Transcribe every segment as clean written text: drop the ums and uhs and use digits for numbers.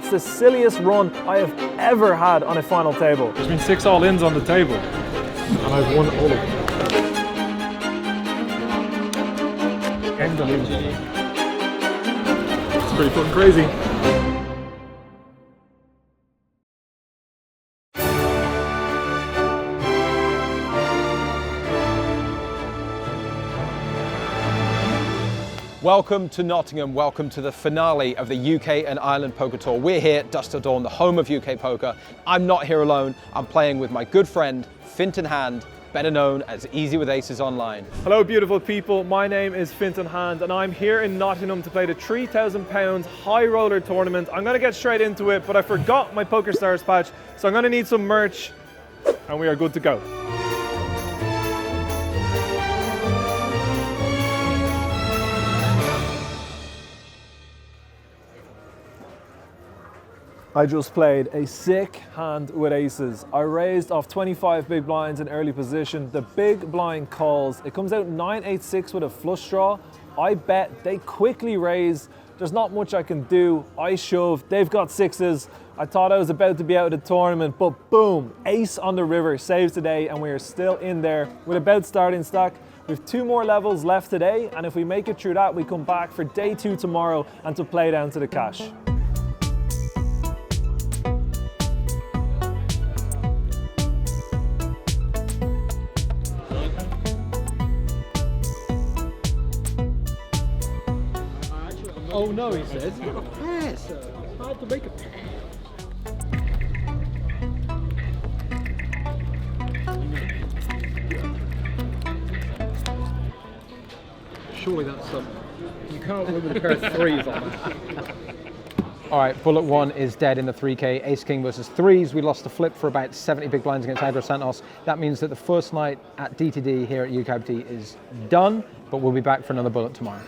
It's the silliest run I have ever had on a final table. There's been 6 all-ins on the table, and I've won all of them. Unbelievable. It's pretty fucking crazy. Welcome to Nottingham, welcome to the finale of the UK and Ireland Poker Tour. We're here at Dusk Till Dawn, the home of UK poker. I'm not here alone, I'm playing with my good friend, Fintan, better known as Easy with Aces Online. Hello beautiful people, my name is Fintan and I'm here in Nottingham to play the £3,000 high roller tournament. I'm gonna get straight into it, but I forgot my PokerStars patch, so I'm gonna need some merch and we are good to go. I just played a sick hand with aces. I raised off 25 big blinds in early position. The big blind calls. It comes out 9-8-6 with a flush draw. I bet, they quickly raise. There's not much I can do. I shove, they've got sixes. I thought I was about to be out of the tournament, but boom, ace on the river saves today, and we are still in there with about starting stack. We have 2 more levels left today, and if we make it through that, we come back for day 2 tomorrow and to play down to the cash. Oh no, he said. Pass. Hard to make a pass. Surely that's you can't win with a pair of threes on that. All right, bullet 1 is dead in the 3K, Ace King versus threes. We lost the flip for about 70 big blinds against Hydro Santos. That means that the first night at DTD here at UKIPT is done, but we'll be back for another bullet tomorrow.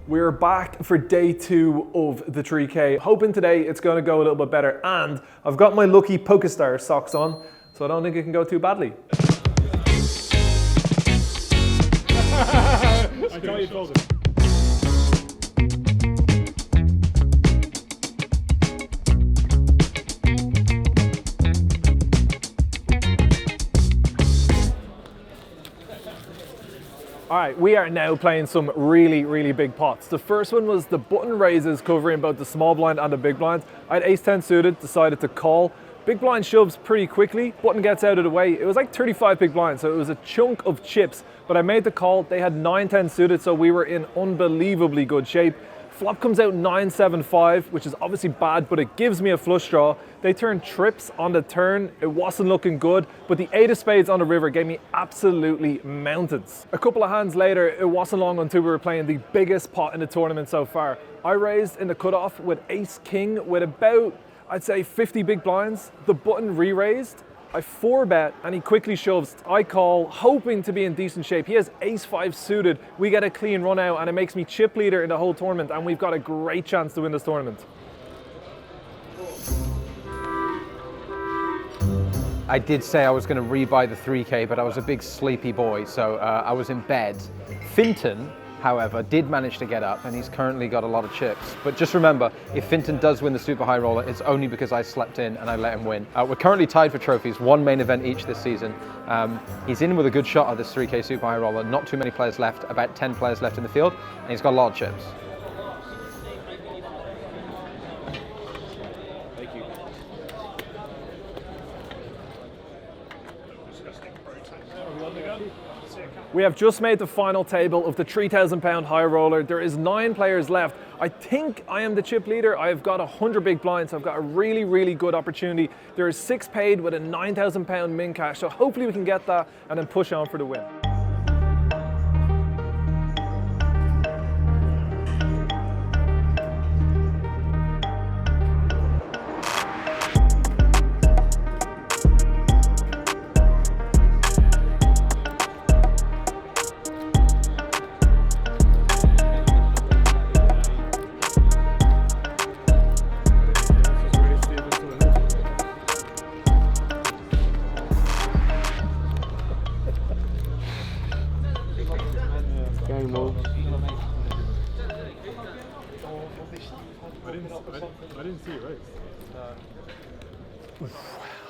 We're back for day 2 of the 3K. Hoping today it's going to go a little bit better, and I've got my lucky PokerStars socks on, so I don't think it can go too badly. I thought you told him. All right, we are now playing some really big pots. The first one was the button raises covering both the small blind and the big blind. I had ace-10 suited, decided to call. Big blind shoves pretty quickly, button gets out of the way. It was like 35 big blinds, so it was a chunk of chips, but I made the call. They had 9-10 suited, so we were in unbelievably good shape. Flop comes out 9-7-5, which is obviously bad, but it gives me a flush draw. They turned trips on the turn. It wasn't looking good, but the 8 of spades on the river gave me absolutely mountains. A couple of hands later, it wasn't long until we were playing the biggest pot in the tournament so far. I raised in the cutoff with ace king with about, I'd say 50 big blinds. The button re-raised. I 4-bet and he quickly shoves. I call, hoping to be in decent shape. He has ace-5 suited. We get a clean run out and it makes me chip leader in the whole tournament, and we've got a great chance to win this tournament. I did say I was going to rebuy the 3K, but I was a big sleepy boy, so I was in bed. Fintan, however, did manage to get up, and he's currently got a lot of chips. But just remember, if Fintan does win the Super High Roller, it's only because I slept in and I let him win. We're currently tied for trophies, 1 main event each this season. He's in with a good shot at this 3K Super High Roller, not too many players left, about 10 players left in the field, and he's got a lot of chips. We have just made the final table of the £3,000 high roller. There is 9 players left. I think I am the chip leader. I've got 100 big blinds, so I've got a really good opportunity. There is 6 paid with a £9,000 min cash, so hopefully we can get that and then push on for the win.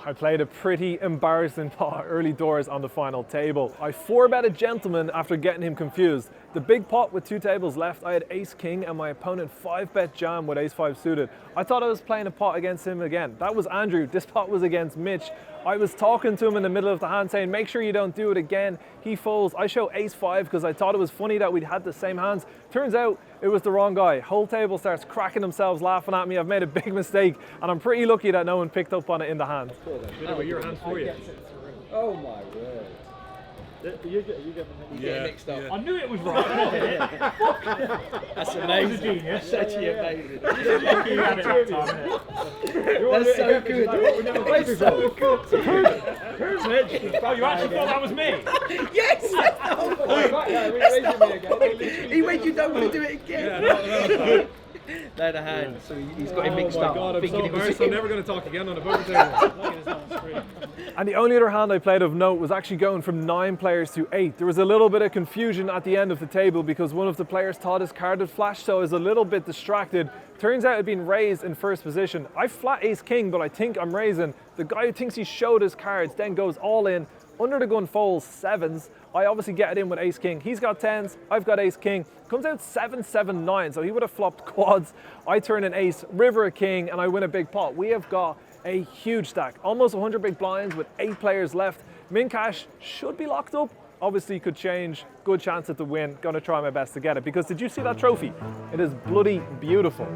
I played a pretty embarrassing pot early doors on the final table. I 4-bet a gentleman after getting him confused. The big pot with 2 tables left, I had ace-king and my opponent 5-bet jam with ace-5 suited. I thought I was playing a pot against him again. That was Andrew. This pot was against Mitch. I was talking to him in the middle of the hand saying, make sure you don't do it again. He folds. I show ace-5 because I thought it was funny that we'd had the same hands. Turns out it was the wrong guy. Whole table starts cracking themselves laughing at me. I've made a big mistake and I'm pretty lucky that no one picked up on it in the hand. Your hand for you. Oh my word. You get Mixed up. I knew it was right. That's amazing. Genius. That's actually amazing. Lucky you had it that time, innit? That's so good. That's so good. Oh, you actually thought that was me? Yes! He went, you don't want to do it again. They're the hand, so he's got it mixed up. God, I'm so thinking it was embarrassed. him. I'm never going to talk again on the poker table. And the only other hand I played of note was actually going from 9 players to 8. There was a little bit of confusion at the end of the table because one of the players thought his card had flashed, so I was a little bit distracted. Turns out it had been raised in first position. I flat ace-king, but I think I'm raising. The guy who thinks he showed his cards then goes all in. Under the gun folds 7s. I obviously get it in with ace-king. He's got 10s, I've got ace-king. Comes out 7-7-9, so he would have flopped quads. I turn an ace, river a king, and I win a big pot. We have got a huge stack, almost 100 big blinds with 8 players left. Min cash should be locked up. Obviously could change, good chance at the win. Gonna try my best to get it, because did you see that trophy? It is bloody beautiful.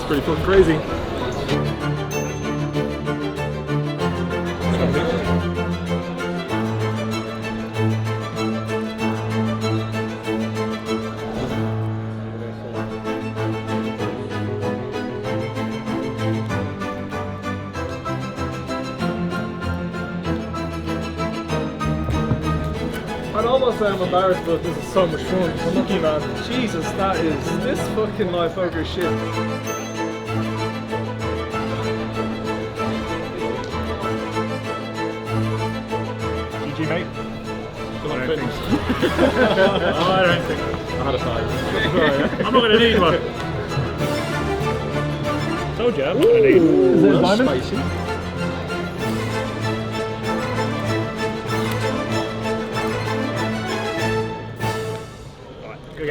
Pretty fucking crazy. I'd almost say I'm embarrassed, but this is so much fun. Unlucky man. Jesus, this fucking live poker shit. GG, mate. I don't think I had a 5. I'm not going to need one. Told you, I'm not going to need one. Is it diamond?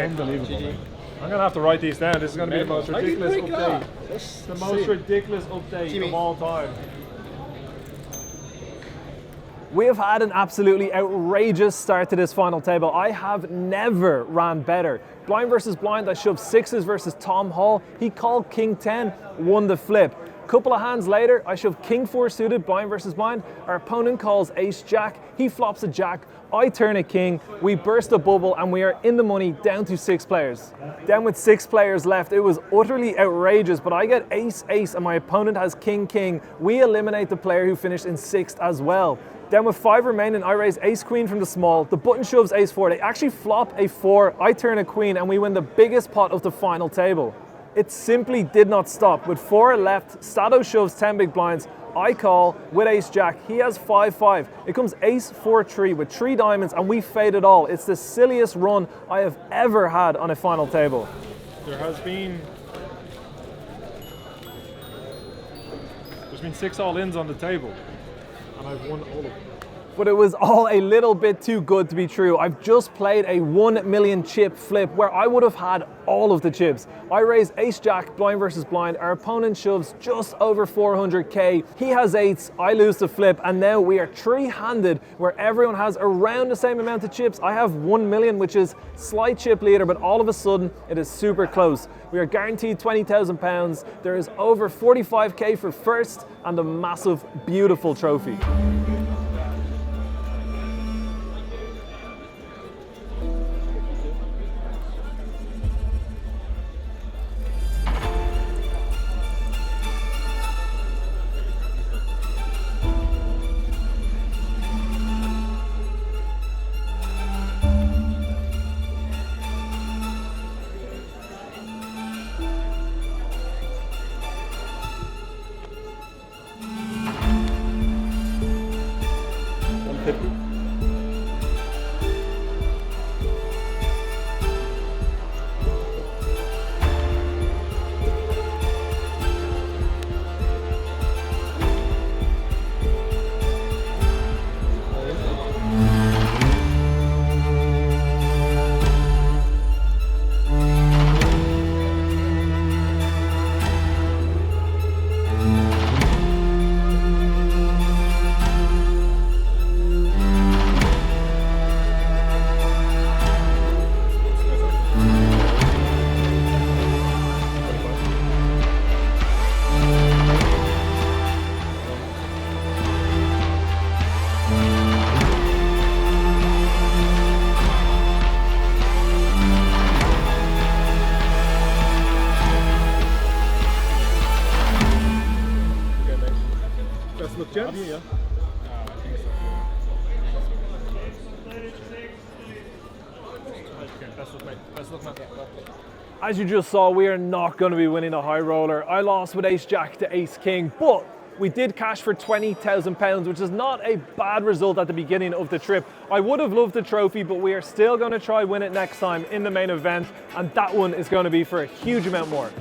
Unbelievable. I'm going to have to write these down. This is going to be the most ridiculous update. The most ridiculous update of all time. We have had an absolutely outrageous start to this final table. I have never ran better. Blind versus blind, I shoved 6s versus Tom Hall. He called King 10, won the flip. Couple of hands later, I shoved King 4 suited, blind versus blind. Our opponent calls Ace Jack. He flops a Jack. I turn a King. We burst a bubble and we are in the money down to 6 players. Then with 6 players left, it was utterly outrageous, but I get Ace Ace and my opponent has King King. We eliminate the player who finished in 6th as well. Then with 5 remaining, I raise Ace Queen from the small. The button shoves Ace 4. They actually flop a 4. I turn a Queen and we win the biggest pot of the final table. It simply did not stop. With 4 left, Stato shoves 10 big blinds. I call with Ace Jack. He has 5-5. It comes Ace 4-3 with 3 diamonds and we fade it all. It's the silliest run I have ever had on a final table. There's been 6 all-ins on the table, and I've won all of them. But it was all a little bit too good to be true. I've just played a 1 million chip flip where I would have had all of the chips. I raise ace jack, blind versus blind. Our opponent shoves just over 400k. He has eights, I lose the flip, and now we are three-handed where everyone has around the same amount of chips. I have 1 million, which is slight chip leader, but all of a sudden it is super close. We are guaranteed £20,000. There is over 45k for first and a massive, beautiful trophy. Have you, yeah? As you just saw, we are not going to be winning a high roller. I lost with ace jack to ace king, but we did cash for £20,000, which is not a bad result at the beginning of the trip. I would have loved the trophy, but we are still going to try win it next time in the main event, and that one is going to be for a huge amount more.